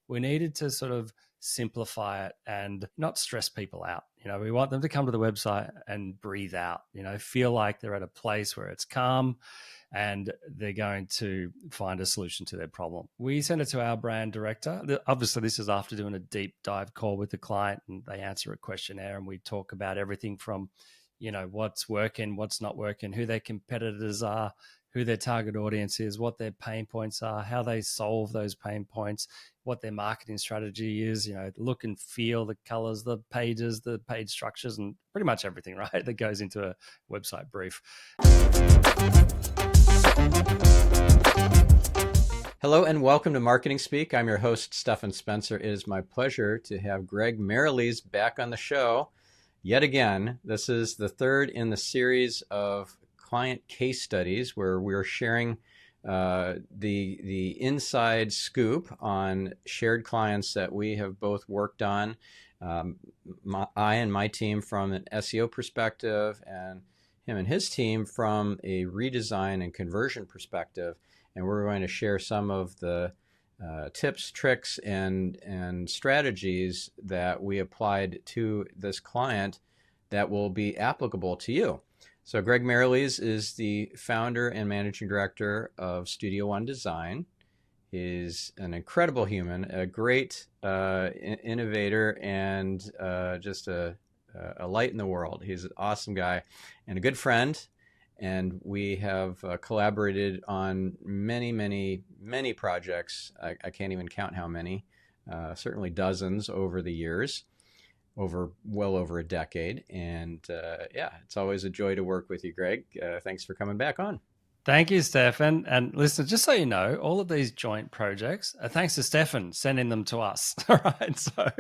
we needed to sort of simplify it and not stress people out. We want them to come to the website and breathe out, feel like they're at a place where it's calm and they're going to find a solution to their problem. We send it to our brand director. Obviously, this is after doing a deep dive call with the client, and they answer a questionnaire, and we talk about everything from, what's working, what's not working, who their competitors are, who their target audience is, what their pain points are, how they solve those pain points, what their marketing strategy is, the look and feel, the colors, the pages, the page structures, and pretty much everything, right, that goes into a website brief. Hello and welcome to Marketing Speak. I'm your host, Stephan Spencer. It is my pleasure to have Greg Merrilees back on the show yet again. This is the third in the series of client case studies where we're sharing the inside scoop on shared clients that we have both worked on. I and my team from an SEO perspective, and him and his team from a redesign and conversion perspective. And we're going to share some of the tips, tricks, and strategies that we applied to this client that will be applicable to you. So Greg Merrilees is the founder and managing director of Studio One Design. He's an incredible human, a great innovator, and just a light in the world. He's an awesome guy and a good friend. And we have collaborated on many, many, many projects. I can't even count how many, certainly dozens over the years, well over a decade. And it's always a joy to work with you, Greg. Thanks for coming back on. Thank you, Stephan. And listen, just so you know, all of these joint projects are thanks to Stephan sending them to us. All right. So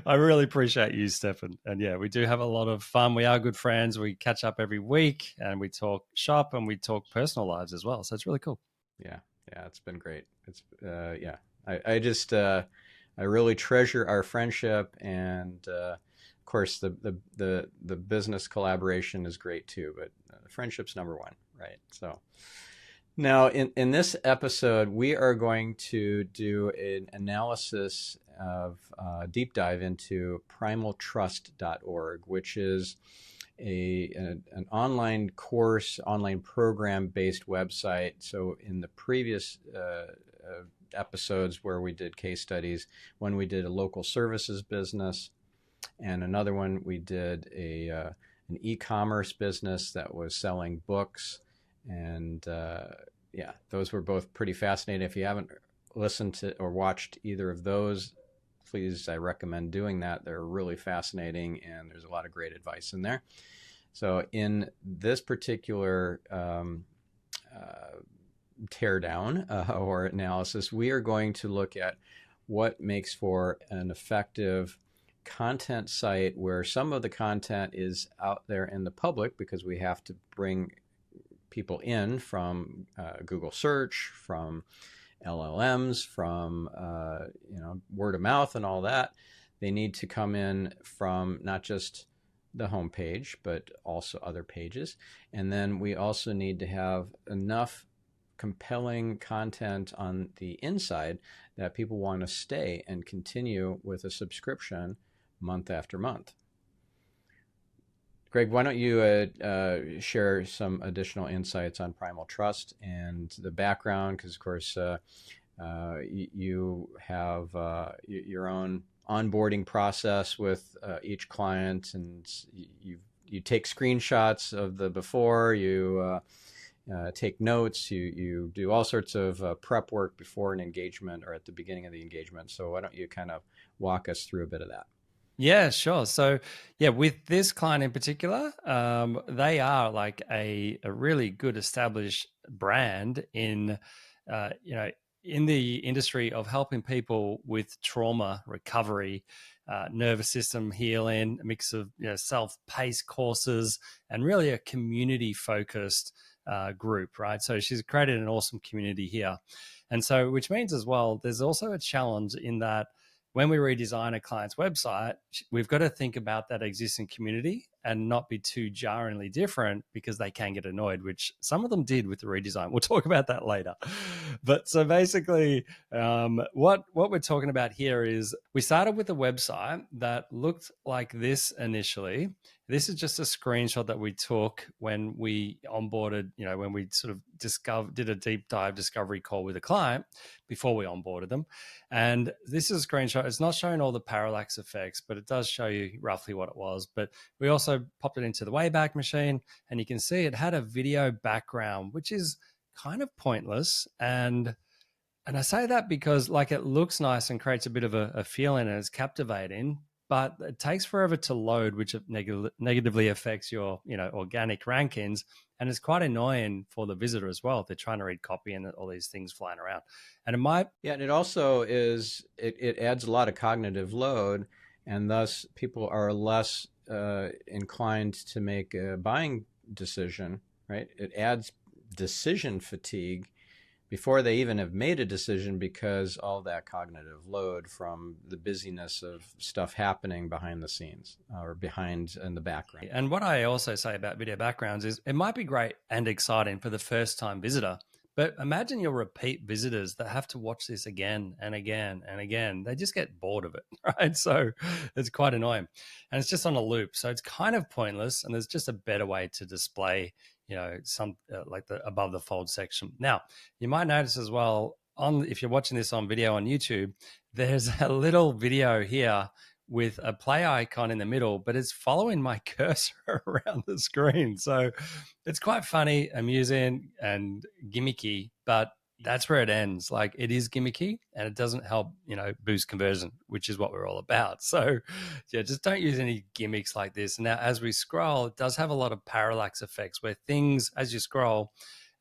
I really appreciate you, Stephan. And yeah, we do have a lot of fun. We are good friends. We catch up every week and we talk shop and we talk personal lives as well. So it's really cool. Yeah, it's been great. It's I really treasure our friendship, and of course the business collaboration is great too, but friendship's number one, right? So now in this episode, we are going to do an analysis of deep dive into primaltrust.org, which is an online course, online program based website. So in the previous episodes where we did case studies, when we did a local services business, and another one we did an e-commerce business that was selling books, and those were both pretty fascinating. If you haven't listened to or watched either of those, please, I recommend doing that. They're really fascinating, and there's a lot of great advice in there. So in this particular teardown or analysis, we are going to look at what makes for an effective content site where some of the content is out there in the public because we have to bring people in from Google search, from LLMs, from word of mouth and all that. They need to come in from not just the homepage, but also other pages. And then we also need to have enough compelling content on the inside that people want to stay and continue with a subscription month after month. Greg, why don't you share some additional insights on Primal Trust and the background? Because, of course, you have your own onboarding process with each client, and you take screenshots of the before, you take notes, you do all sorts of prep work before an engagement or at the beginning of the engagement. So why don't you kind of walk us through a bit of that? Yeah, sure. So with this client in particular, they are like a really good established brand in the industry of helping people with trauma recovery, nervous system healing, a mix of self-paced courses, and really a community-focused group, right? So she's created an awesome community here. And so, which means as well, there's also a challenge in that when we redesign a client's website, we've got to think about that existing community and not be too jarringly different, because they can get annoyed, which some of them did with the redesign. We'll talk about that later. But so basically, what we're talking about here is we started with a website that looked like this initially. This is just a screenshot that we took when we onboarded, when we sort of did a deep dive discovery call with a client before we onboarded them. And this is a screenshot. It's not showing all the parallax effects, but it does show you roughly what it was. But we also popped it into the Wayback Machine, and you can see it had a video background, which is kind of pointless. And I say that because it looks nice and creates a bit of a feeling, and it's captivating, but it takes forever to load, which negatively affects your organic rankings. And it's quite annoying for the visitor as well if they're trying to read copy and all these things flying around. And it might... Yeah, and it also it adds a lot of cognitive load, and thus people are less inclined to make a buying decision, right? It adds decision fatigue before they even have made a decision, because all that cognitive load from the busyness of stuff happening behind the scenes or behind in the background. And what I also say about video backgrounds is it might be great and exciting for the first time visitor, but imagine your repeat visitors that have to watch this again and again and again. They just get bored of it, right? So it's quite annoying, and it's just on a loop. So it's kind of pointless, and there's just a better way to display some like the above the fold section. Now, you might notice as well, if you're watching this on video on YouTube, there's a little video here with a play icon in the middle, but it's following my cursor around the screen. So it's quite funny, amusing, and gimmicky, but that's where it ends. It is gimmicky, and it doesn't help, boost conversion, which is what we're all about. So yeah, just don't use any gimmicks like this. Now, as we scroll, it does have a lot of parallax effects where things, as you scroll,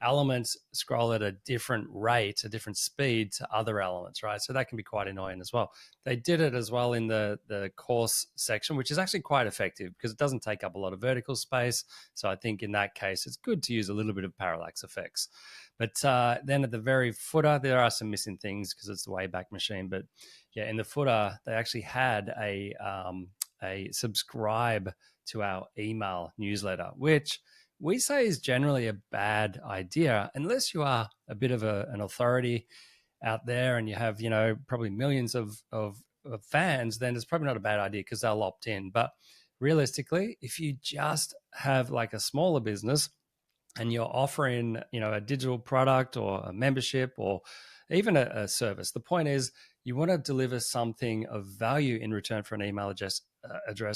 elements scroll at a different rate, a different speed to other elements, right? So that can be quite annoying as well. They did it as well in the course section, which is actually quite effective because it doesn't take up a lot of vertical space. So I think in that case, it's good to use a little bit of parallax effects. But then at the very footer, there are some missing things because it's the Wayback Machine. But yeah, in the footer, they actually had a subscribe to our email newsletter, which we say is generally a bad idea unless you are a bit of an authority out there and you have, probably millions of fans. Then it's probably not a bad idea because they'll opt in. But realistically, if you just have a smaller business and you're offering, a digital product or a membership or even a service, the point is you want to deliver something of value in return for an email address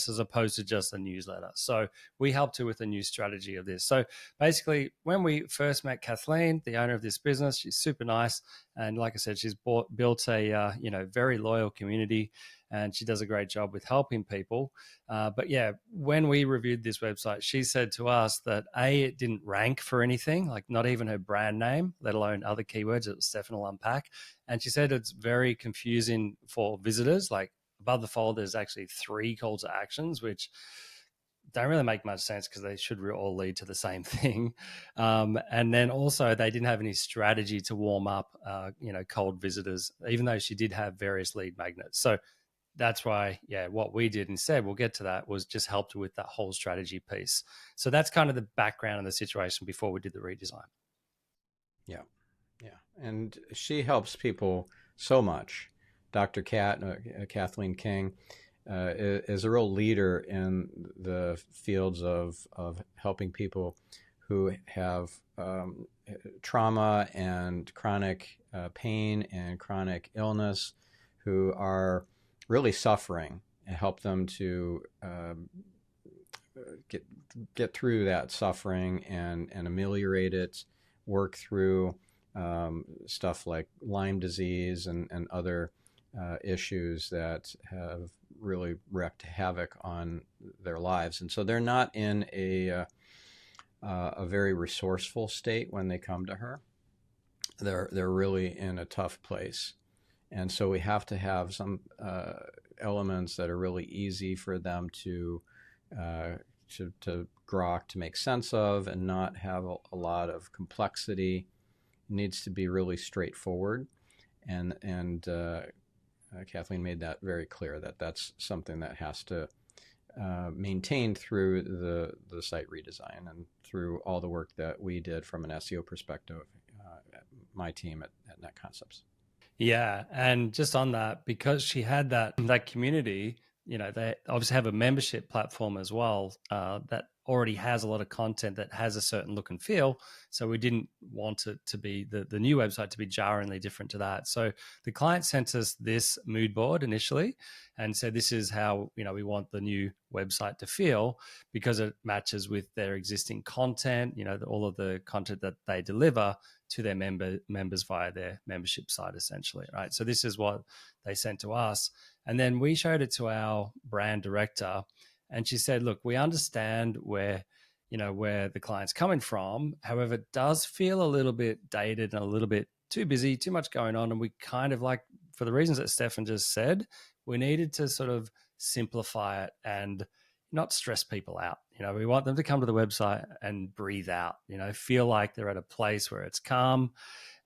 as opposed to just a newsletter. So we helped her with a new strategy of this. So basically, when we first met Kathleen, the owner of this business, she's super nice. And like I said, she's built a very loyal community, and she does a great job with helping people. But yeah, when we reviewed this website, she said to us that it didn't rank for anything, not even her brand name, let alone other keywords that Stephan will unpack. And she said it's very confusing for visitors. Above the fold, there's actually 3 calls to actions, which don't really make much sense because they should all lead to the same thing. And then also they didn't have any strategy to warm up, cold visitors, even though she did have various lead magnets. So that's why, what we did instead, we'll get to that, was just helped her with that whole strategy piece. So that's kind of the background of the situation before we did the redesign. Yeah. And she helps people so much. Dr. Kathleen King is a real leader in the fields of helping people who have trauma and chronic pain and chronic illness, who are really suffering, and help them to get through that suffering and ameliorate it, work through stuff like Lyme disease and other issues that have really wreaked havoc on their lives. And so they're not in a very resourceful state when they come to her. They're really in a tough place. And so we have to have some elements that are really easy for them to grok, to make sense of, and not have a lot of complexity. It needs to be really straightforward. And Kathleen made that very clear, that that's something that has to maintained through the site redesign and through all the work that we did from an SEO perspective, my team at Net Concepts. Yeah, and just on that, because she had that community, they obviously have a membership platform as well that already has a lot of content that has a certain look and feel. So we didn't want it to be the new website to be jarringly different to that. So the client sent us this mood board initially and said, this is how we want the new website to feel, because it matches with their existing content, all of the content that they deliver to their members via their membership site, essentially, right? So this is what they sent to us. And then we showed it to our brand director, and she said, look, we understand where the client's coming from. However, it does feel a little bit dated and a little bit too busy, too much going on. And we kind of, like, for the reasons that Stephan just said, we needed to sort of simplify it and not stress people out. We want them to come to the website and breathe out, feel like they're at a place where it's calm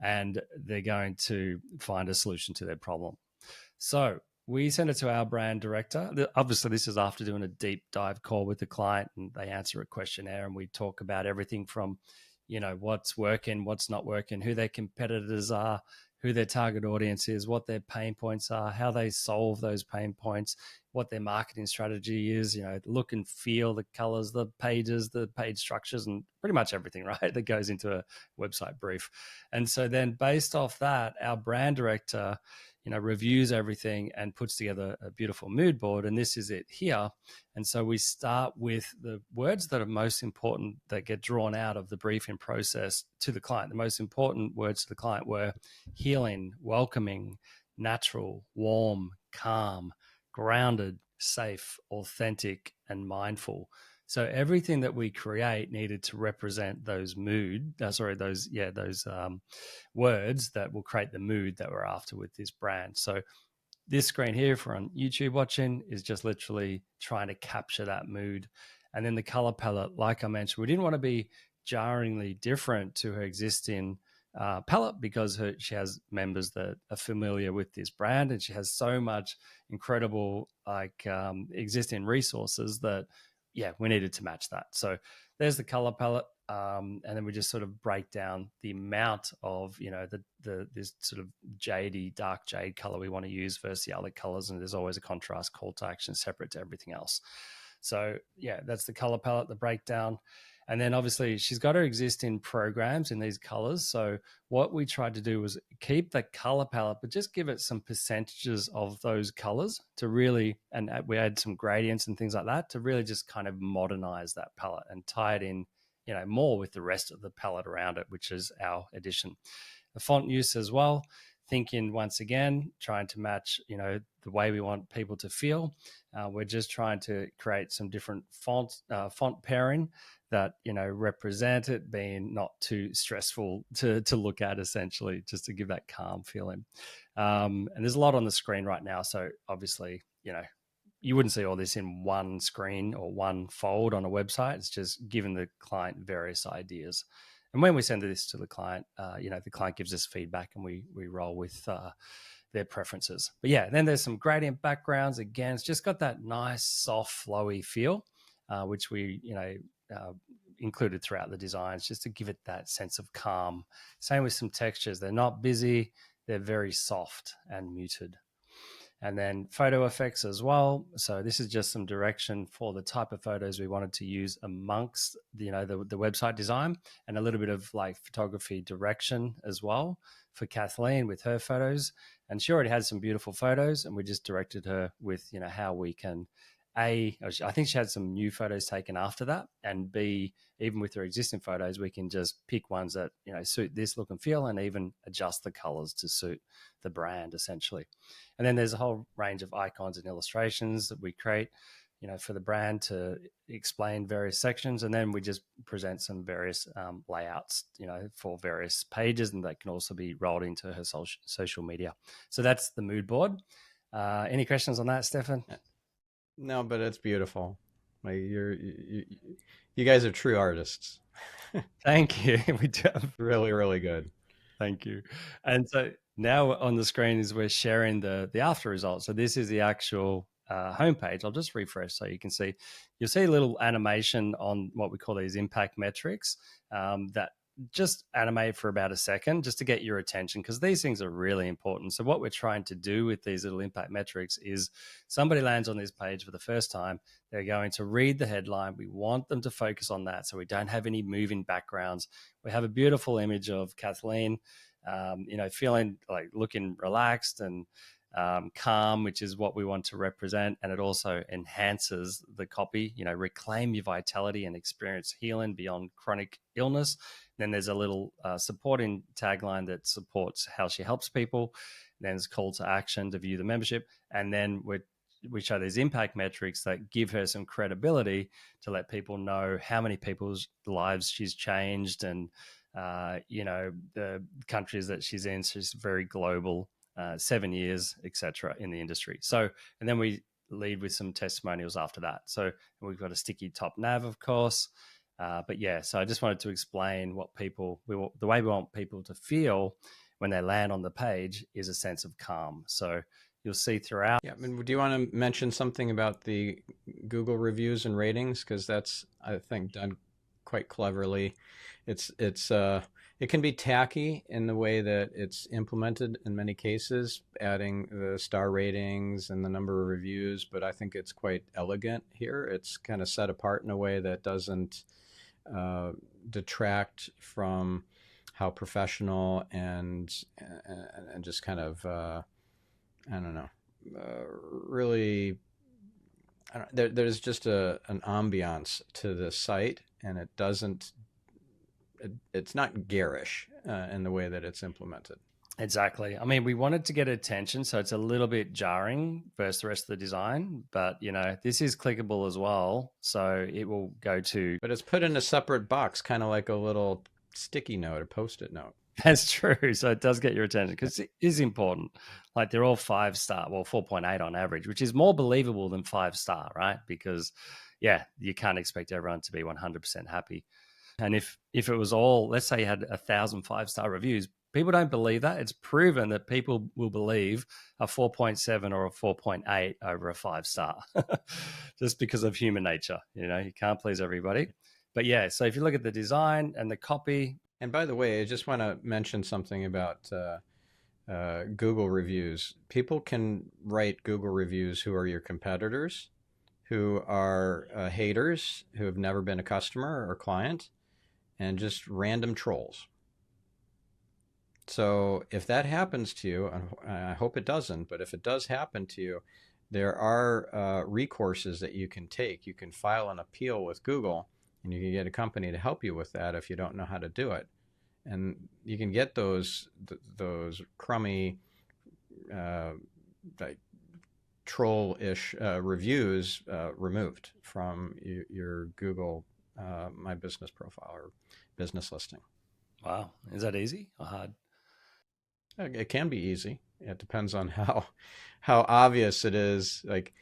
and they're going to find a solution to their problem. So we send it to our brand director. Obviously, this is after doing a deep dive call with the client, and they answer a questionnaire, and we talk about everything from, what's working, what's not working, who their competitors are, who their target audience is, what their pain points are, how they solve those pain points, what their marketing strategy is, the look and feel, the colors, the pages, the page structures, and pretty much everything, right, that goes into a website brief. And so then based off that, our brand director, reviews everything and puts together a beautiful mood board. And this is it here. And so we start with the words that are most important that get drawn out of the briefing process to the client. The most important words to the client were healing, welcoming, natural, warm, calm, grounded, safe, authentic, and mindful. So everything that we create needed to represent those words that will create the mood that we're after with this brand. So this screen here, if we're on YouTube watching, is just literally trying to capture that mood. And then the color palette, like I mentioned, we didn't want to be jarringly different to her existing palette, because she has members that are familiar with this brand, and she has so much incredible existing resources that we needed to match that. So there's the color palette, and then we just sort of break down the amount of this sort of jadey, dark jade color we want to use versus the other colors, and there's always a contrast call to action separate to everything else. So that's the color palette, the breakdown. And then obviously she's got her existing programs in these colors. So what we tried to do was keep the color palette, but just give it some percentages of those colors to really, and we add some gradients and things like that to really just kind of modernize that palette and tie it in, more with the rest of the palette around it, which is our addition. The font use as well, thinking once again, trying to match, the way we want people to feel. We're just trying to create some different font pairing that represent it being not too stressful to look at, essentially, just to give that calm feeling. And there's a lot on the screen right now, so obviously you wouldn't see all this in one screen or one fold on a website. It's just giving the client various ideas. And when we send this to the client, the client gives us feedback, and we roll with their preferences. But then there's some gradient backgrounds. Again, it's just got that nice, soft, flowy feel, which we included throughout the designs, just to give it that sense of calm. Same with some textures. They're not busy. They're very soft and muted. And then photo effects as well. So this is just some direction for the type of photos we wanted to use amongst the website design, and a little bit of like photography direction as well for Kathleen with her photos. And she already had some beautiful photos, and we just directed her with how we can I think she had some new photos taken after that, and B, even with her existing photos, we can just pick ones that suit this look and feel, and even adjust the colors to suit the brand, essentially. And then there's a whole range of icons and illustrations that we create for the brand to explain various sections, and then we just present some various layouts for various pages, and that can also be rolled into her social media. So that's the mood board. Any questions on that, Stephan? No, but it's beautiful. Like you guys are true artists. Thank you. We do have really, really good. Thank you. And so now on the screen is we're sharing the after results. So this is the actual homepage, I'll just refresh so you can see. You'll see a little animation on what we call these impact metrics that just animate for about a second just to get your attention, because these things are really important. So what we're trying to do with these little impact metrics is somebody lands on this page for the first time, they're going to read the headline. We want them to focus on that, so we don't have any moving backgrounds. We have a beautiful image of Kathleen, feeling like looking relaxed and calm, which is what we want to represent. And it also enhances the copy, reclaim your vitality and experience healing beyond chronic illness. Then there's a little supporting tagline that supports how she helps people. Then there's call to action to view the membership. And then we show these impact metrics that give her some credibility to let people know how many people's lives she's changed, and the countries that she's in. She's very global, 7 years, etc. in the industry. So, and then we lead with some testimonials after that. So we've got a sticky top nav, of course. But yeah, so I just wanted to explain the way we want people to feel when they land on the page is a sense of calm. So you'll see throughout. Yeah, I mean, do you want to mention something about the Google reviews and ratings? Because that's, I think, done quite cleverly. It can be tacky in the way that it's implemented in many cases, adding the star ratings and the number of reviews, but I think it's quite elegant here. It's kind of set apart in a way that doesn't detract from how professional and just kind of really, there's just an ambiance to the site, and it's not garish in the way that it's implemented. Exactly. I mean, we wanted to get attention, so it's a little bit jarring versus the rest of the design, but this is clickable as well, so it will go to. But it's put in a separate box, kind of like a little sticky note, a Post-it note. That's true. So it does get your attention because it is important. Like they're all 5-star, well, 4.8 on average, which is more believable than 5-star, right? Because you can't expect everyone to be 100% happy. And if it was all, let's say you had 1,000 5-star reviews, people don't believe that. It's proven that people will believe a 4.7 or a 4.8 over a 5-star just because of human nature. You can't please everybody. But so if you look at the design and the copy. And by the way, I just want to mention something about Google reviews. People can write Google reviews who are your competitors, who are haters, who have never been a customer or client, and just random trolls. So if that happens to you, and I hope it doesn't, but if it does happen to you, there are recourses that you can take. You can file an appeal with Google, and you can get a company to help you with that if you don't know how to do it. And you can get those crummy, like troll-ish reviews removed from your Google My Business profile or business listing. Wow. Is that easy or hard? It can be easy. It depends on how obvious it is. Like,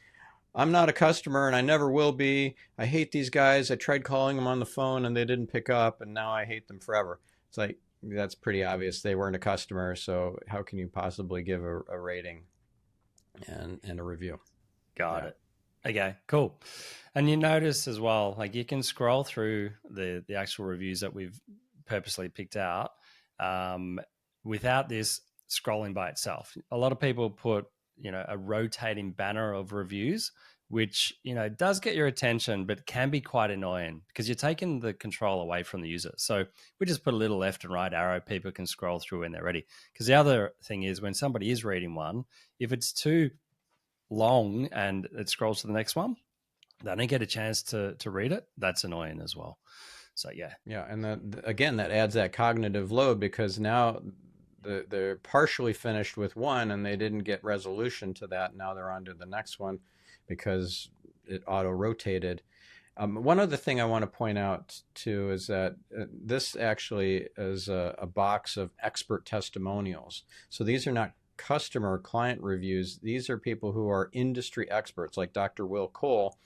I'm not a customer and I never will be. I hate these guys. I tried calling them on the phone and they didn't pick up, and now I hate them forever. It's like, that's pretty obvious. They weren't a customer, so how can you possibly give a rating and a review? Got it. Okay, cool. And you notice as well, like you can scroll through the actual reviews that we've purposely picked out without this scrolling by itself. A lot of people put, a rotating banner of reviews, which, does get your attention, but can be quite annoying because you're taking the control away from the user. So we just put a little left and right arrow. People can scroll through when they're ready. Because the other thing is when somebody is reading one, if it's too long and it scrolls to the next one, they don't get a chance to read it. That's annoying as well. So yeah. And that adds that cognitive load, because now they're partially finished with one and they didn't get resolution to that. Now they're on to the next one because it auto-rotated. One other thing I want to point out too is that this actually is a box of expert testimonials. So these are not customer or client reviews. These are people who are industry experts, like Dr. Will Cole.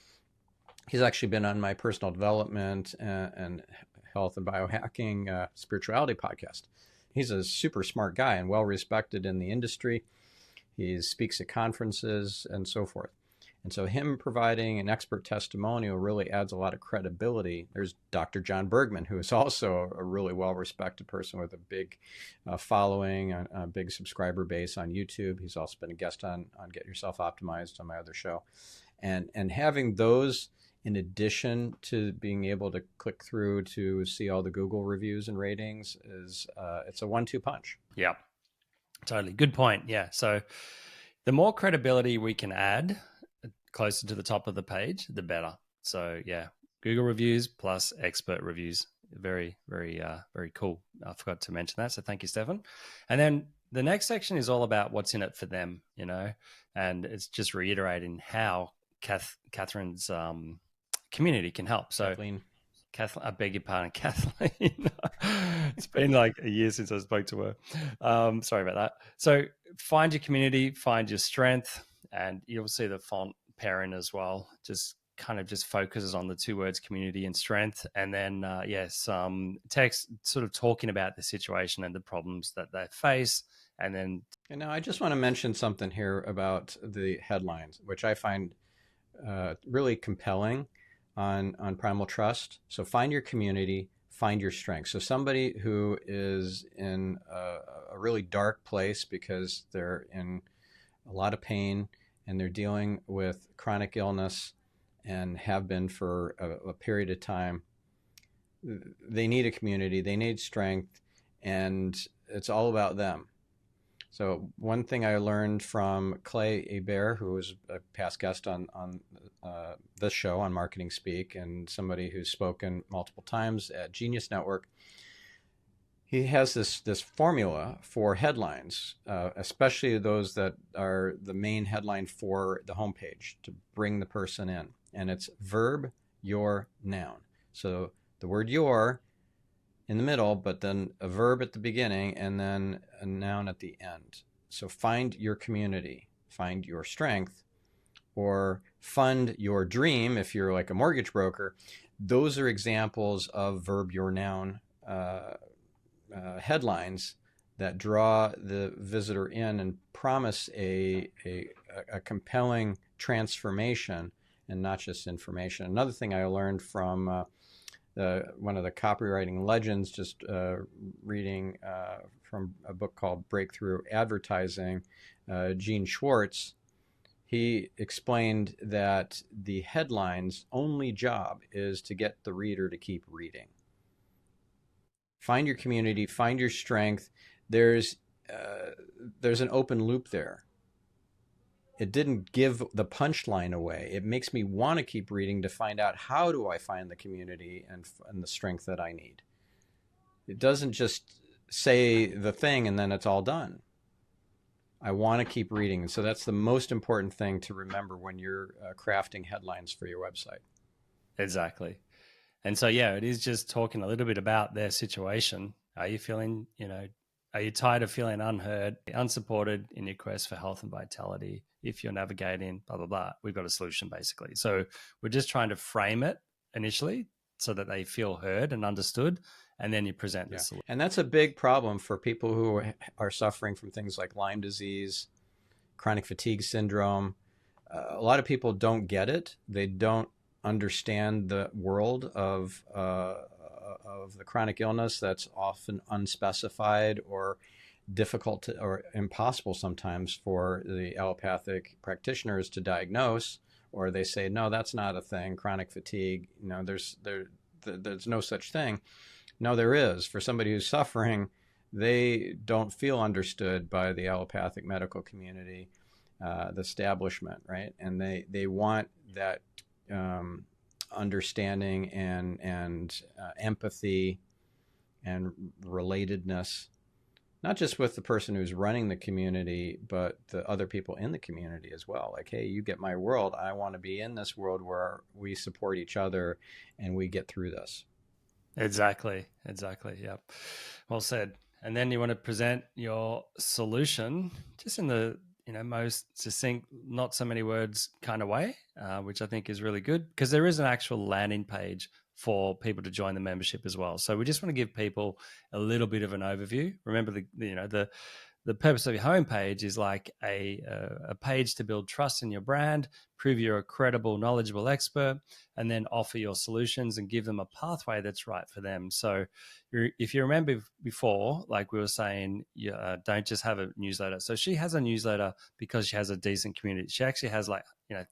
He's actually been on my personal development and health and biohacking spirituality podcast. He's a super smart guy and well respected in the industry. He speaks at conferences and so forth. And so him providing an expert testimonial really adds a lot of credibility. There's Dr. John Bergman, who is also a really well-respected person with a big following, a big subscriber base on YouTube. He's also been a guest on Get Yourself Optimized on my other show. And having those in addition to being able to click through to see all the Google reviews and ratings is it's a 1-2 punch. Yeah, totally. Good point. Yeah. So the more credibility we can add closer to the top of the page, the better. So yeah, Google reviews plus expert reviews. Very, very, very cool. I forgot to mention that. So thank you, Stephan. And then the next section is all about what's in it for them, and it's just reiterating how Catherine's community can help. So Kathleen. I beg your pardon, Kathleen. It's been like a year since I spoke to her. Sorry about that. So find your community, find your strength, and you'll see the font pairing as well. Just kind of just focuses on the two words community and strength. And then, some text sort of talking about the situation and the problems that they face. And then. And now I just want to mention something here about the headlines, which I find really compelling on Primal Trust. So find your community, find your strength. So somebody who is in a really dark place because they're in a lot of pain and they're dealing with chronic illness and have been for a period of time, they need a community, they need strength, and it's all about them. So one thing I learned from Clay Hebert, who was a past guest on this show on Marketing Speak, and somebody who's spoken multiple times at Genius Network, he has this formula for headlines, especially those that are the main headline for the homepage to bring the person in. And it's verb, your, noun. So the word your in the middle, but then a verb at the beginning and then a noun at the end. So find your community, find your strength, or fund your dream if you're like a mortgage broker. Those are examples of verb, your, noun headlines that draw the visitor in and promise a compelling transformation and not just information. Another thing I learned from one of the copywriting legends, just reading from a book called Breakthrough Advertising, Gene Schwartz, he explained that the headline's only job is to get the reader to keep reading. Find your community, find your strength. There's an open loop there. It didn't give the punchline away. It makes me want to keep reading to find out how do I find the community and the strength that I need. It doesn't just say the thing and then it's all done. I want to keep reading. And so that's the most important thing to remember when you're crafting headlines for your website. Exactly. And so, yeah, it is just talking a little bit about their situation. Are you feeling, are you tired of feeling unheard, unsupported in your quest for health and vitality? If you're navigating, blah, blah, blah, we've got a solution basically. So we're just trying to frame it initially so that they feel heard and understood, and then you present the solution. And that's a big problem for people who are suffering from things like Lyme disease, chronic fatigue syndrome. A lot of people don't get it. They don't understand the world of the chronic illness that's often unspecified or difficult to, or impossible sometimes for the allopathic practitioners to diagnose, or they say, no, that's not a thing, chronic fatigue, there's no such thing. No, there is. For somebody who's suffering, they don't feel understood by the allopathic medical community, the establishment, right? And they want that understanding and empathy and relatedness, not just with the person who's running the community, but the other people in the community as well. Like, hey, you get my world. I want to be in this world where we support each other and we get through this. Exactly. Yep. Well said. And then you want to present your solution just in the most succinct, not so many words kind of way, which I think is really good because there is an actual landing page for people to join the membership as well. So we just want to give people a little bit of an overview. Remember, the purpose of your homepage is like a page to build trust in your brand, prove you're a credible, knowledgeable expert, and then offer your solutions and give them a pathway that's right for them. So if you remember before, like we were saying, don't just have a newsletter. So she has a newsletter because she has a decent community. She actually has like,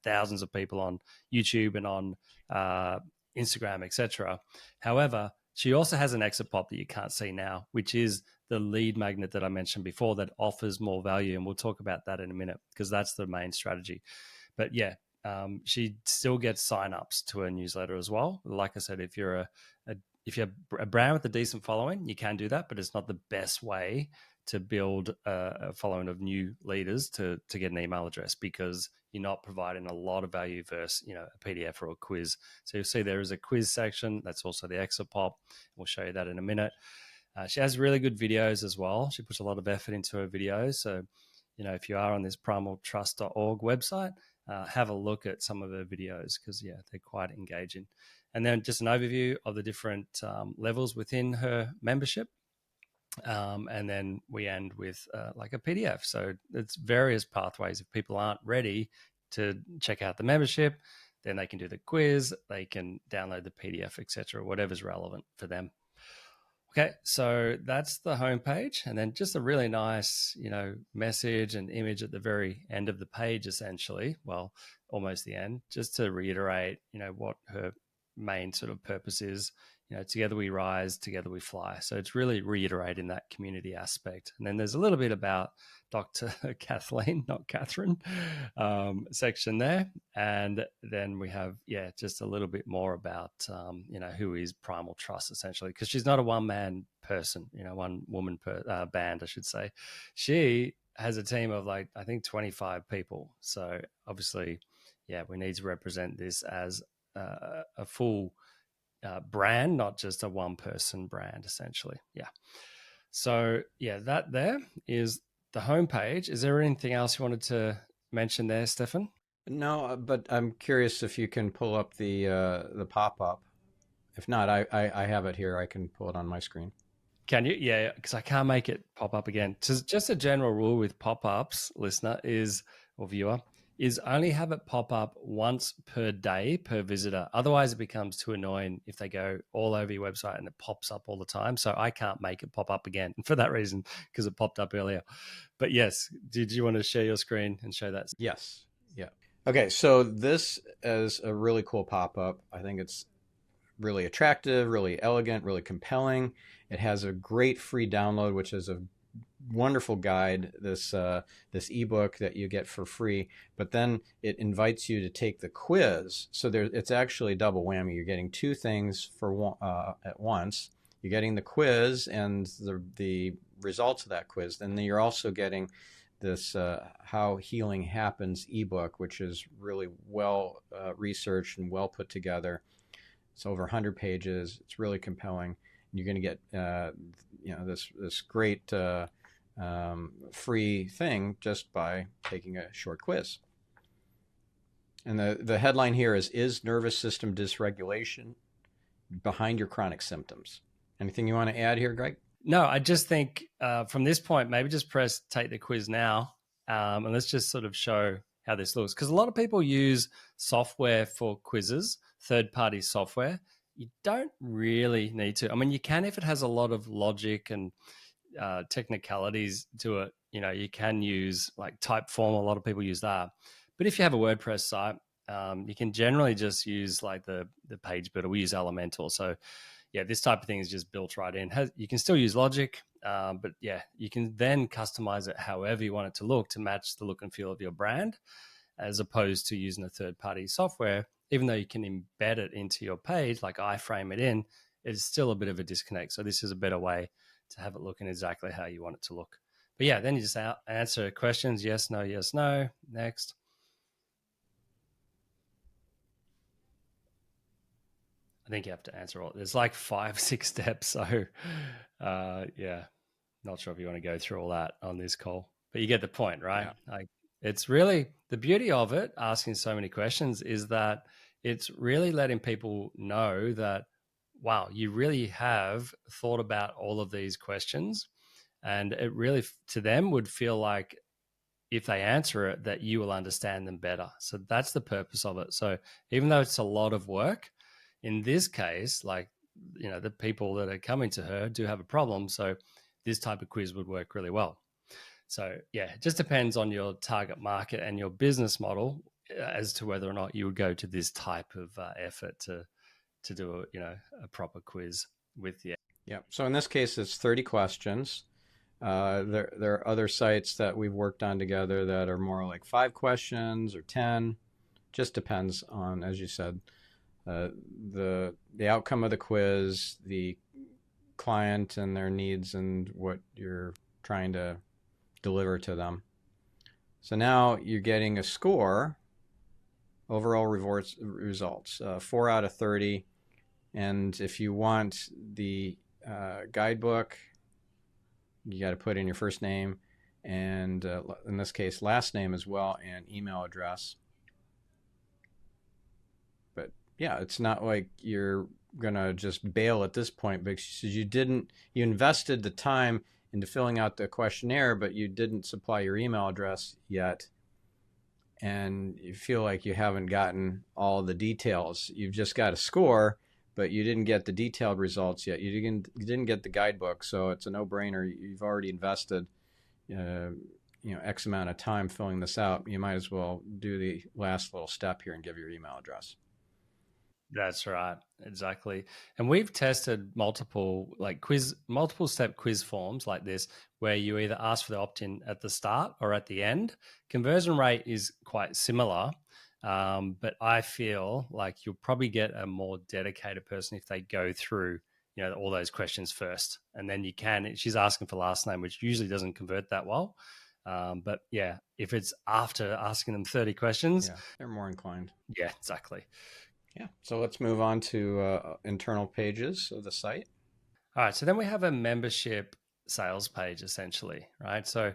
thousands of people on YouTube and on Instagram, etc. However, she also has an exit pop that you can't see now, which is the lead magnet that I mentioned before that offers more value. And we'll talk about that in a minute because that's the main strategy. But yeah, she still gets signups to her newsletter as well. Like I said, if you're if you have a brand with a decent following, you can do that, but it's not the best way to build a following of new leaders to get an email address, because you're not providing a lot of value versus a PDF or a quiz. So you'll see there is a quiz section. That's also the exit pop. We'll show you that in a minute. She has really good videos as well. She puts a lot of effort into her videos. So, if you are on this primaltrust.org website, have a look at some of her videos because, they're quite engaging. And then just an overview of the different levels within her membership. And then we end with like a PDF. So it's various pathways. If people aren't ready to check out the membership, then they can do the quiz, they can download the PDF, etc., whatever's relevant for them. Okay, so that's the homepage, and then just a really nice, message and image at the very end of the page, essentially. Well, almost the end, just to reiterate, what her main sort of purpose is. Together we rise, together we fly. So it's really reiterating that community aspect. And then there's a little bit about Dr. Kathleen, not Catherine, section there. And then we have, just a little bit more about, who is Primal Trust, essentially, because she's not a one-man person, one woman band, I should say. She has a team of I think 25 people. So obviously, we need to represent this as a full brand, not just a one-person brand, essentially. So that there is the homepage. Is there anything else you wanted to mention there, Stephan? No, but I'm curious if you can pull up the pop-up. If not, I have it here. I can pull it on my screen. Can you? Yeah, because I can't make it pop up again. Just a general rule with pop-ups, listener, or viewer, is only have it pop up once per day per visitor. Otherwise, it becomes too annoying if they go all over your website and it pops up all the time. So I can't make it pop up again for that reason, because it popped up earlier. But yes, did you want to share your screen and show that? Yes. Yeah. Okay, so this is a really cool pop-up. I think it's really attractive, really elegant, really compelling. It has a great free download, which is a wonderful guide, this ebook that you get for free, but then it invites you to take the quiz. So it's actually double whammy. You're getting two things at once. You're getting the quiz and the results of that quiz. Then you're also getting this How Healing Happens ebook, which is really well researched and well put together. It's over 100 pages. It's really compelling. You're going to get this great free thing just by taking a short quiz. And the headline here is nervous system dysregulation behind your chronic symptoms? Anything you want to add here, Greg? No, I just think from this point, maybe just press take the quiz now, and let's just sort of show how this looks. Because a lot of people use software for quizzes, third-party software. You don't really need to. I mean, you can if it has a lot of logic and technicalities to it. You can use like Typeform. A lot of people use that. But if you have a WordPress site, you can generally just use like the page builder. We use Elementor. So this type of thing is just built right in. You can still use logic, but you can then customize it however you want it to look to match the look and feel of your brand, as opposed to using a third-party software. Even though you can embed it into your page, like I frame it in, it's still a bit of a disconnect. So this is a better way to have it looking exactly how you want it to look. But then you just answer questions. Yes, no, next. I think you have to answer all. There's like 5-6 steps. So not sure if you want to go through all that on this call, but you get the point, right? Yeah. Like, it's really the beauty of it, asking so many questions, is that it's really letting people know that, wow, you really have thought about all of these questions And it really, to them, would feel like if they answer it, that you will understand them better. So that's the purpose of it. So even though it's a lot of work, in this case, like, the people that are coming to her do have a problem. So this type of quiz would work really well. So yeah, it just depends on your target market and your business model as to whether or not you would go to this type of effort to do a proper quiz with the. Yeah. So in this case, it's 30 questions. There are other sites that we've worked on together that are more like 5 questions or 10. Just depends on, as you said, the outcome of the quiz, the client and their needs, and what you're trying to deliver to them. So now you're getting a score, overall results, 4 out of 30. And if you want the guidebook, you got to put in your first name and, in this case, last name as well, and email address. But yeah, it's not like you're going to just bail at this point because you invested the time into filling out the questionnaire, but you didn't supply your email address yet. And you feel like you haven't gotten all the details. You've just got a score, but you didn't get the detailed results yet. You didn't get the guidebook, so it's a no-brainer. You've already invested, X amount of time filling this out. You might as well do the last little step here and give your email address. That's right, exactly. And we've tested multiple step quiz forms like this, where you either ask for the opt-in at the start or at the end. Conversion rate is quite similar. But I feel like you'll probably get a more dedicated person if they go through, all those questions first. And then she's asking for last name, which usually doesn't convert that well. But yeah, if it's after asking them 30 questions, they're more inclined. Yeah, exactly. Yeah. So let's move on to internal pages of the site. All right. So then we have a membership sales page, essentially, right? So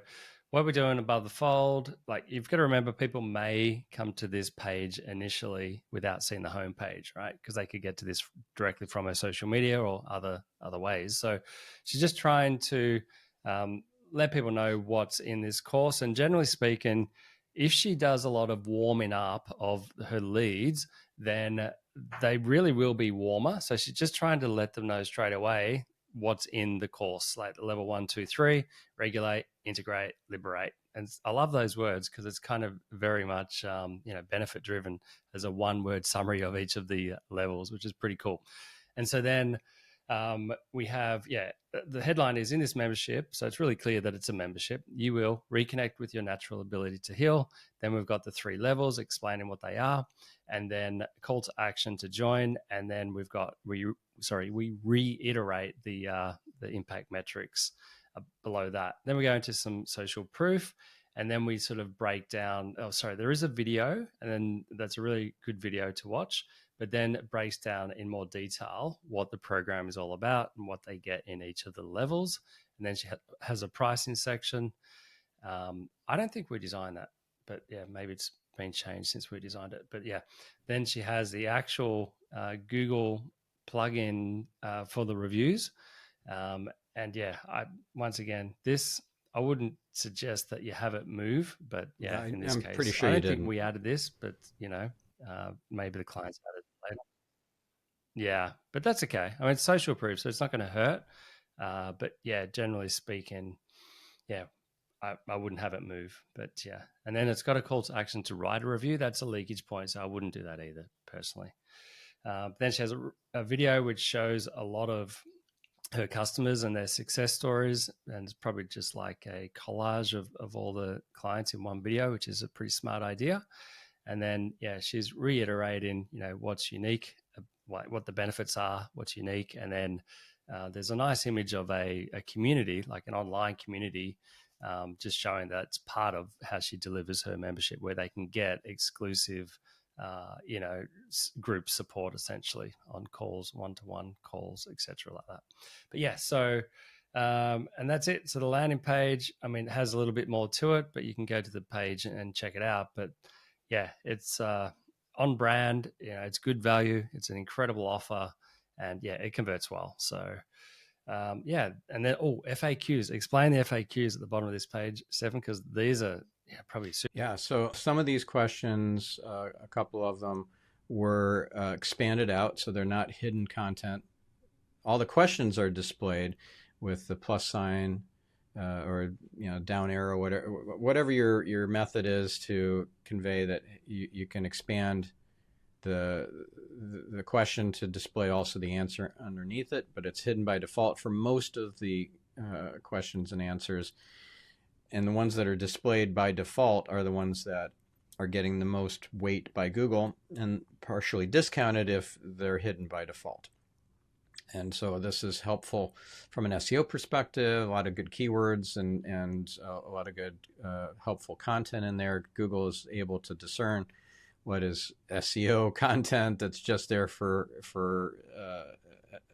what we're doing above the fold, like, you've got to remember, people may come to this page initially without seeing the home page, right? Because they could get to this directly from her social media or other ways. So she's just trying to let people know what's in this course. And generally speaking, if she does a lot of warming up of her leads, then they really will be warmer. So she's just trying to let them know straight away what's in the course, like level 1, 2, 3, regulate, integrate, liberate. And I love those words because it's kind of very much, benefit driven as a one-word summary of each of the levels, which is pretty cool. And so then we have, the headline is, in this membership, so it's really clear that it's a membership, you will reconnect with your natural ability to heal. Then we've got the 3 levels explaining what they are, and then call to action to join. And then we've got, we reiterate the impact metrics below that. Then we go into some social proof, and then we sort of break down, there is a video, and then that's a really good video to watch, but then it breaks down in more detail what the program is all about and what they get in each of the levels. And then she has a pricing section. I don't think we designed that, but yeah, maybe it's been changed since we designed it. But yeah, then she has the actual Google plugin for the reviews. And yeah, once again, this, I wouldn't suggest that you have it move, but yeah, in this case, pretty sure I don't you think didn't. we added this, but maybe the clients added it later. Yeah, but that's okay. I mean, it's social proof, so it's not going to hurt. But yeah, generally speaking, yeah, I wouldn't have it move. But yeah, and then it's got a call to action to write a review. That's a leakage point, so I wouldn't do that either, personally. Then she has a video which shows a lot of her customers and their success stories, and it's probably just like a collage of all the clients in one video, which is a pretty smart idea. And then she's reiterating what's unique, what the benefits are, what's unique. And then there's a nice image of a community, like an online community, just showing that it's part of how she delivers her membership, where they can get exclusive group support, essentially, on calls, one-to-one calls, etc., like that. But yeah, so and that's it. So the landing page, I mean, it has a little bit more to it, but you can go to the page and check it out. But yeah, it's on brand. It's good value. It's an incredible offer, and yeah, it converts well. So Yeah, and then FAQs. Explain the FAQs at the bottom of this page, Stephan, because these are probably super. Yeah, so some of these questions, a couple of them were expanded out, so they're not hidden content. All the questions are displayed with the plus sign or down arrow, whatever your method is to convey that you can expand the question to display also the answer underneath it, but it's hidden by default for most of the questions and answers. And the ones that are displayed by default are the ones that are getting the most weight by Google and partially discounted if they're hidden by default. And so this is helpful from an SEO perspective, a lot of good keywords and a lot of good helpful content in there. Google is able to discern what is SEO content that's just there for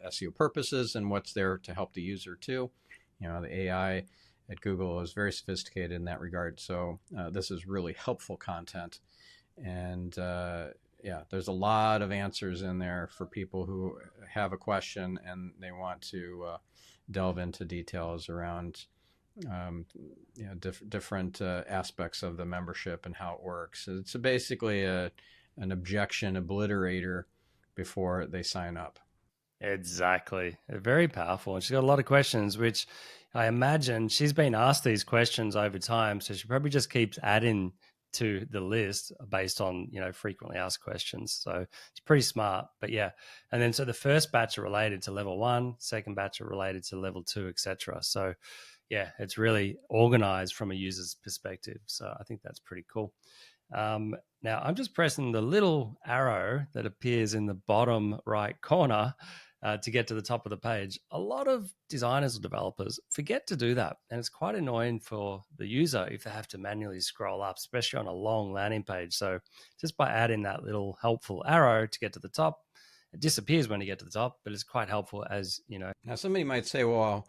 SEO purposes and what's there to help the user too. The AI at Google is very sophisticated in that regard. So this is really helpful content. And there's a lot of answers in there for people who have a question and they want to delve into details around different aspects of the membership and how it works. It's basically an objection obliterator before they sign up. Exactly. Very powerful. And she's got a lot of questions, which I imagine she's been asked these questions over time. So she probably just keeps adding to the list based on, frequently asked questions. So it's pretty smart. But yeah. And then so the first batch are related to level 1, second batch are related to level 2, etc. So yeah, it's really organized from a user's perspective. So I think that's pretty cool. Now I'm just pressing the little arrow that appears in the bottom right corner to get to the top of the page. A lot of designers or developers forget to do that. And it's quite annoying for the user if they have to manually scroll up, especially on a long landing page. So just by adding that little helpful arrow to get to the top, it disappears when you get to the top, but it's quite helpful as. Now somebody might say, well,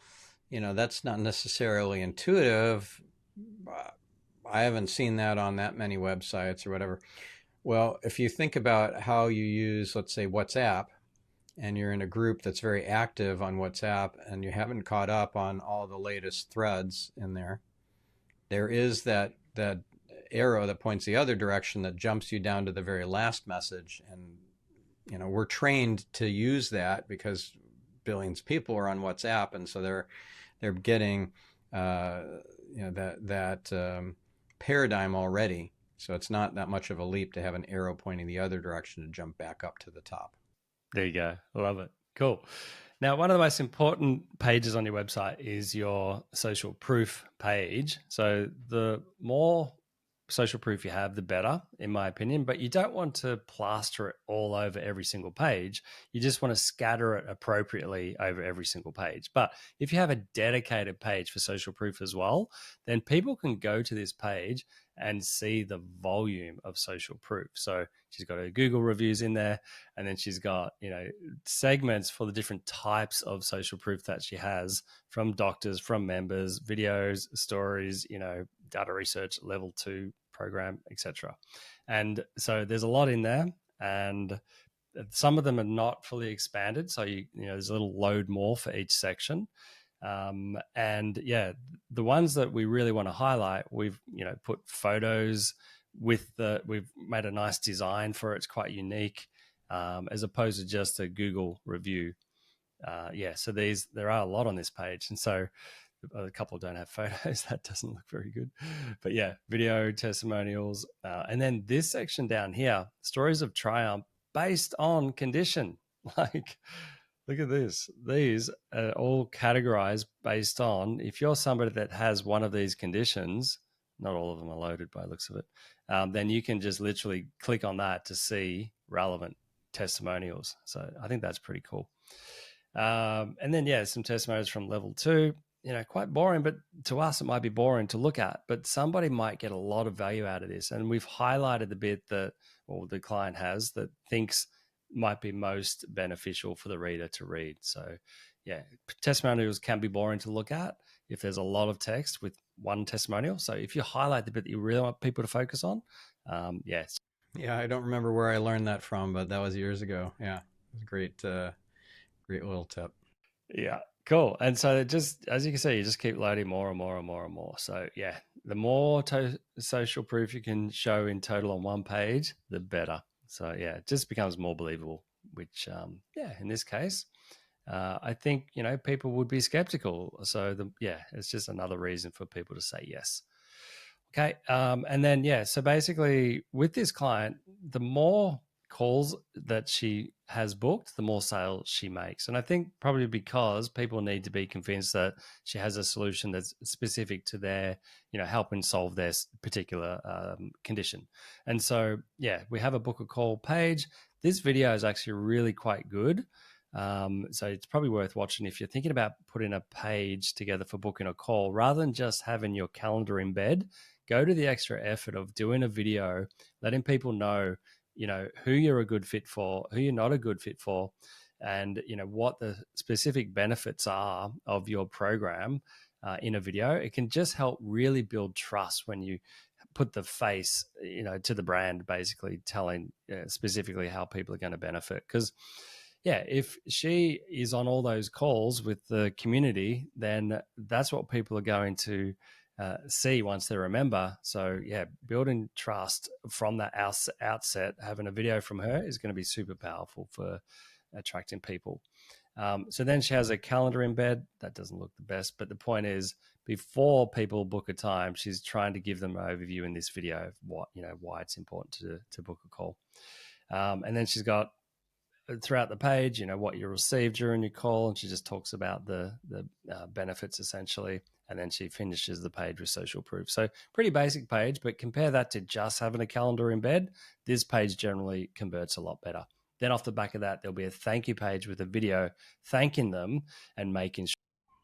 that's not necessarily intuitive. I haven't seen that on that many websites or whatever. Well, if you think about how you use, let's say, WhatsApp, and you're in a group that's very active on WhatsApp and you haven't caught up on all the latest threads in there, there is that arrow that points the other direction that jumps you down to the very last message. And, we're trained to use that because billions of people are on WhatsApp. And so they're getting, that paradigm already. So it's not that much of a leap to have an arrow pointing the other direction to jump back up to the top. There you go. Love it. Cool. Now, one of the most important pages on your website is your social proof page. So the more social proof you have, the better, in my opinion, but you don't want to plaster it all over every single page. You just want to scatter it appropriately over every single page. But if you have a dedicated page for social proof as well, then people can go to this page and see the volume of social proof. So she's got her Google reviews in there, and then she's got, segments for the different types of social proof that she has, from doctors, from members, videos, stories, data research, level 2 program, etc. And so there's a lot in there, and some of them are not fully expanded. So there's a little load more for each section. And yeah, the ones that we really want to highlight, we've put photos we've made a nice design for it. It's quite unique, as opposed to just a Google review. So there are a lot on this page, and so a couple don't have photos. That doesn't look very good, but yeah, video testimonials, and then this section down here, stories of triumph based on condition. Like, look at this. These are all categorized based on, if you're somebody that has one of these conditions, not all of them are loaded by the looks of it, then you can just literally click on that to see relevant testimonials. So I think that's pretty cool. And then, some testimonials from level 2, quite boring, but to us, it might be boring to look at, but somebody might get a lot of value out of this. And we've highlighted the bit that, or the client has, that thinks might be most beneficial for the reader to read. So testimonials can be boring to look at if there's a lot of text with one testimonial. So if you highlight the bit that you really want people to focus on, yes. Yeah, I don't remember where I learned that from, but that was years ago. Yeah, it was a great little tip. Yeah, Cool. And so it just, as you can see, you just keep loading more and more and more and more. So yeah, the more social proof you can show in total on one page, the better. So yeah, it just becomes more believable, which yeah, in this case, I think, people would be skeptical. So it's just another reason for people to say yes. Okay. And then, yeah, so basically with this client, the more calls that she has booked, the more sales she makes. And I think probably because people need to be convinced that she has a solution that's specific to their, helping solve their particular condition. And so, yeah, we have a book a call page. This video is actually really quite good. So it's probably worth watching if you're thinking about putting a page together for booking a call rather than just having your calendar embed. Go to the extra effort of doing a video, letting people know, who you're a good fit for, who you're not a good fit for, and, what the specific benefits are of your program in a video. It can just help really build trust when you put the face, to the brand, basically telling specifically how people are going to benefit. Because yeah, if she is on all those calls with the community, then that's what people are going to see once they're a member. So yeah, building trust from that outset, having a video from her is going to be super powerful for attracting people. So then she has a calendar embed. That doesn't look the best, but the point is, before people book a time, she's trying to give them an overview in this video of what, why it's important to book a call. And then she's got throughout the page, what you received during your call, and she just talks about the benefits essentially, and then she finishes the page with social proof. So pretty basic page, but compare that to just having a calendar embed. This page generally converts a lot better. Then off the back of that, there'll be a thank you page with a video thanking them and making sure.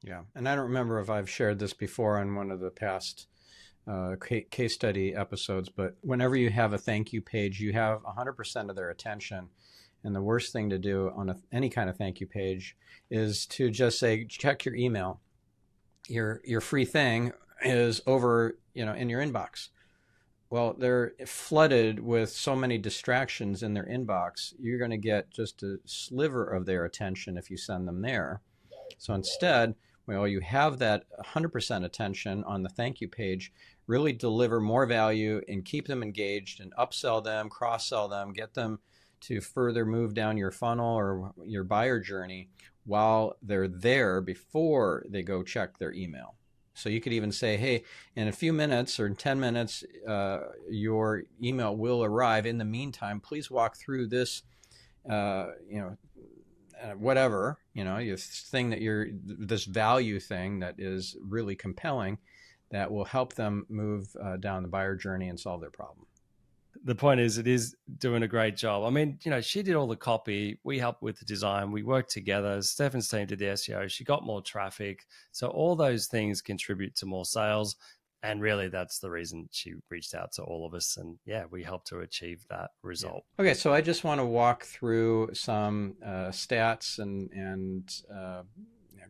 Yeah, and I don't remember if I've shared this before on one of the past case study episodes, but whenever you have a thank you page, you have 100% of their attention. And the worst thing to do on any kind of thank you page is to just say, check your email. Your free thing is over, in your inbox. Well, they're flooded with so many distractions in their inbox. You're going to get just a sliver of their attention if you send them there. So instead, well, you have that 100% attention on the thank you page, really deliver more value and keep them engaged and upsell them, cross-sell them, get them to further move down your funnel or your buyer journey while they're there before they go check their email. So you could even say, hey, in a few minutes or in 10 minutes, your email will arrive. In the meantime, please walk through this, whatever, thing that this value thing that is really compelling that will help them move down the buyer journey and solve their problem. The point is, it is doing a great job. I mean, she did all the copy. We helped with the design. We worked together. Stephan's team did the SEO. She got more traffic. So all those things contribute to more sales. And really, that's the reason she reached out to all of us. And yeah, we helped her achieve that result. Yeah. Okay, so I just want to walk through some stats and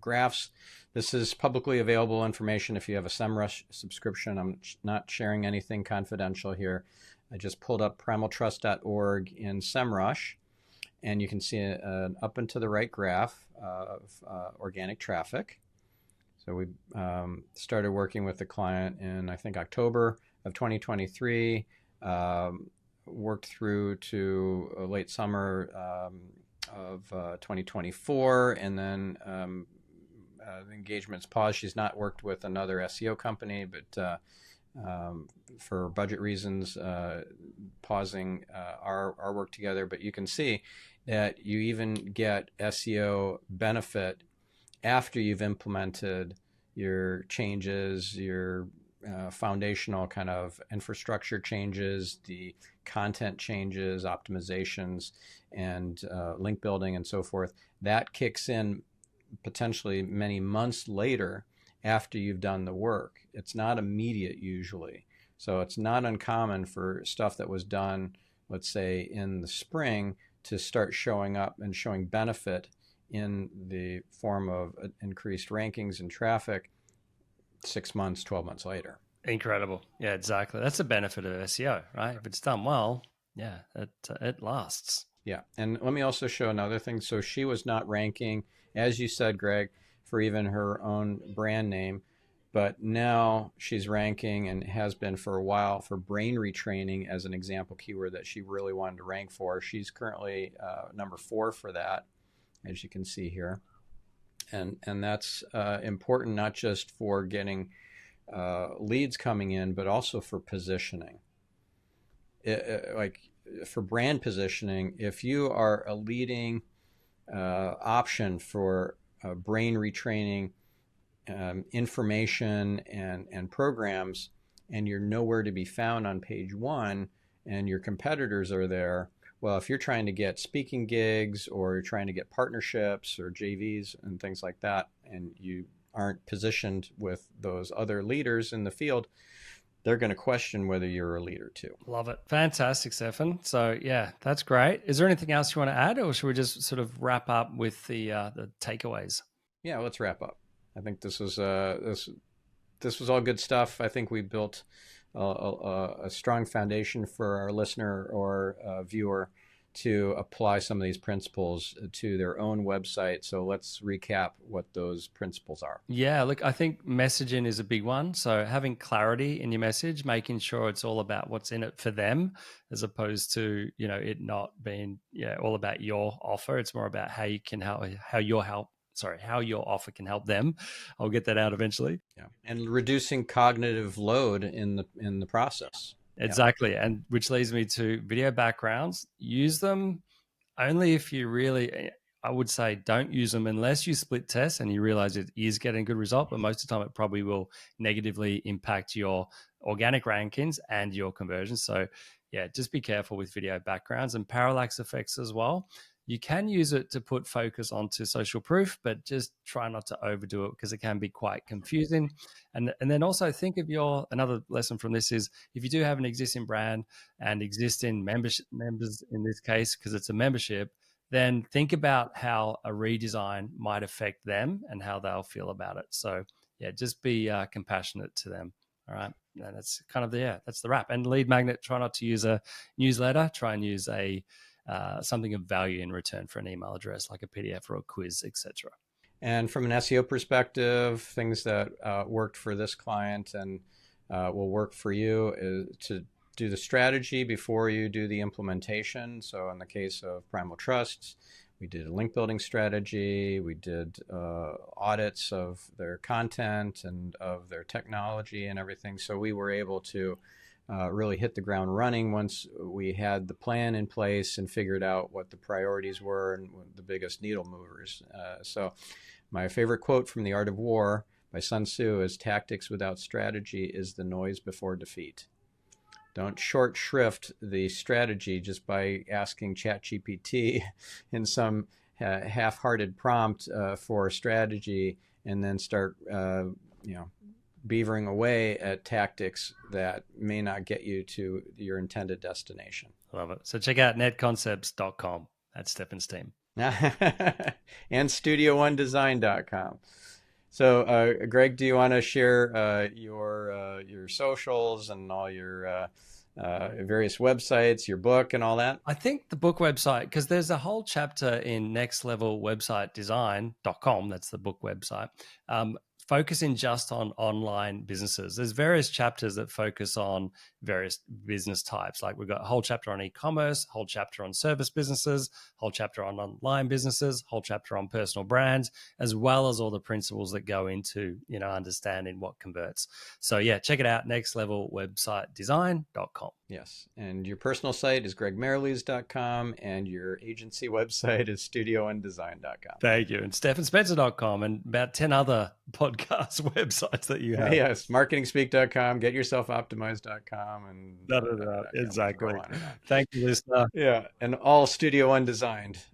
graphs. This is publicly available information if you have a SEMrush subscription. I'm not sharing anything confidential here. I just pulled up primaltrust.org in SEMrush, and you can see an up and to the right graph of organic traffic. So we started working with the client in, I think, October of 2023, worked through to late summer of 2024, and then the engagement's paused. She's not worked with another SEO company, but for budget reasons, pausing our work together. But you can see that you even get SEO benefit after you've implemented your changes, your foundational kind of infrastructure changes, the content changes, optimizations, and link building and so forth. That kicks in potentially many months later after you've done the work. It's not immediate usually. So it's not uncommon for stuff that was done, let's say, in the spring to start showing up and showing benefit in the form of increased rankings and traffic 6 months, 12 months later. Incredible. Yeah, exactly. That's the benefit of SEO, right? If it's done well, yeah, it lasts. Yeah. And let me also show another thing. So she was not ranking, as you said, Greg, for even her own brand name. But now she's ranking, and has been for a while, for brain retraining as an example keyword that she really wanted to rank for. She's currently number 4 for that, as you can see here. And that's important, not just for getting leads coming in, but also for positioning. Like for brand positioning, if you are a leading option for brain retraining information and programs, and you're nowhere to be found on page 1, and your competitors are there, well, if you're trying to get speaking gigs, or you're trying to get partnerships or JVs and things like that, and you aren't positioned with those other leaders in the field, they're going to question whether you're a leader too. Love it. Fantastic, Stephan. So yeah, that's great. Is there anything else you want to add, or should we just sort of wrap up with the takeaways? Yeah, let's wrap up. I think this was all good stuff. I think we built a strong foundation for our listener or viewer to apply some of these principles to their own website. So let's recap what those principles are. Yeah, look, I think messaging is a big one. So having clarity in your message, making sure it's all about what's in it for them, as opposed to, it not being all about your offer. It's more about how you can help, how your offer can help them. I'll get that out eventually. Yeah, and reducing cognitive load in the process. Exactly. Yeah. And which leads me to video backgrounds. Use them only if you really, I would say don't use them unless you split test and you realize it is getting a good result. But most of the time it probably will negatively impact your organic rankings and your conversions. So yeah, just be careful with video backgrounds and parallax effects as well. You can use it to put focus onto social proof, but just try not to overdo it because it can be quite confusing. And then also think of another lesson from this is if you do have an existing brand and existing members in this case, because it's a membership, then think about how a redesign might affect them and how they'll feel about it. So yeah, just be compassionate to them. All right. And that's kind of that's the wrap. And lead magnet, try not to use a newsletter, try and use something of value in return for an email address, like a PDF or a quiz, etc. And from an SEO perspective, things that worked for this client and will work for you is to do the strategy before you do the implementation. So in the case of Primal Trust, we did a link building strategy. We did audits of their content and of their technology and everything. So we were able to really hit the ground running once we had the plan in place and figured out what the priorities were and the biggest needle movers. So my favorite quote from The Art of War by Sun Tzu is, "Tactics without strategy is the noise before defeat." Don't short shrift the strategy just by asking ChatGPT in some half-hearted prompt for a strategy, and then start beavering away at tactics that may not get you to your intended destination. Love it. So check out netconcepts.com. That's Stephan's team. And studio1design.com. So, Greg, do you want to share your socials and all your various websites, your book and all that? I think the book website, because there's a whole chapter in nextlevelwebsitedesign.com, that's the book website, focusing just on online businesses. There's various chapters that focus on various business types. Like we've got a whole chapter on e-commerce, whole chapter on service businesses, whole chapter on online businesses, whole chapter on personal brands, as well as all the principles that go into, understanding what converts. So yeah, check it out, nextlevelwebsitedesign.com. Yes. And your personal site is gregmerrilees.com, and your agency website is studio1design.com. Thank you. And stephanspencer.com, and about 10 other podcast websites that you have. Yes. marketingspeak.com, getyourselfoptimized.com, and exactly. Thank you, listener. Yeah. And all Studio One designed,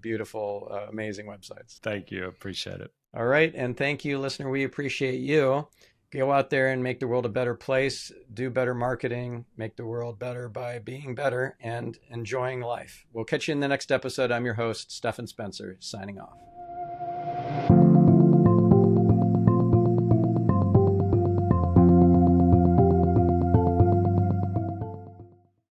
beautiful, amazing websites. Thank you. Appreciate it. All right. And thank you, listener. We appreciate you. Go out there and make the world a better place, do better marketing, make the world better by being better and enjoying life. We'll catch you in the next episode. I'm your host, Stephan Spencer, signing off.